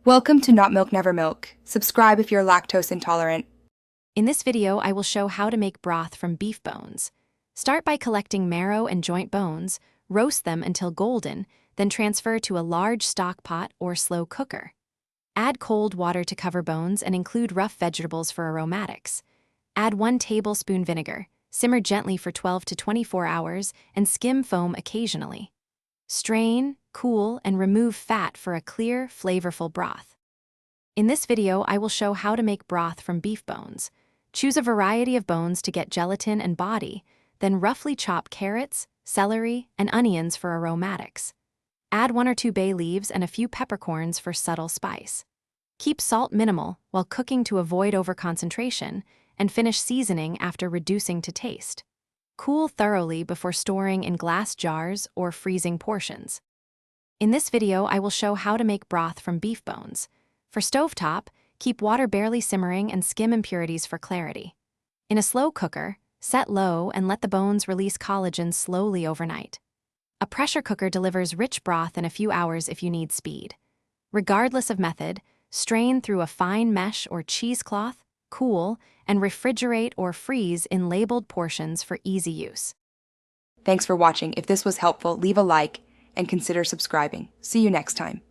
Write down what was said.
Welcome to Not Milk Never Milk. Subscribe if you're lactose intolerant. In this video, I will show how to make broth from beef bones. Start by collecting marrow and joint bones, roast them until golden, then transfer to a large stock pot or slow cooker. Add cold water to cover bones and include rough vegetables for aromatics. Add 1 tablespoon vinegar, simmer gently for 12 to 24 hours, and skim foam occasionally. Strain, cool, and remove fat for a clear, flavorful broth. In this video, I will show how to make broth from beef bones. Choose a variety of bones to get gelatin and body, then roughly chop carrots, celery, and onions for aromatics. Add 1 or 2 bay leaves and a few peppercorns for subtle spice. Keep salt minimal while cooking to avoid overconcentration, and finish seasoning after reducing to taste. Cool thoroughly before storing in glass jars or freezing portions. In this video, I will show how to make broth from beef bones. For stovetop, keep water barely simmering and skim impurities for clarity. In a slow cooker, set low and let the bones release collagen slowly overnight. A pressure cooker delivers rich broth in a few hours if you need speed. Regardless of method, strain through a fine mesh or cheesecloth, cool, and refrigerate or freeze in labeled portions for easy use. Thanks for watching. If this was helpful, leave a like and consider subscribing. See you next time.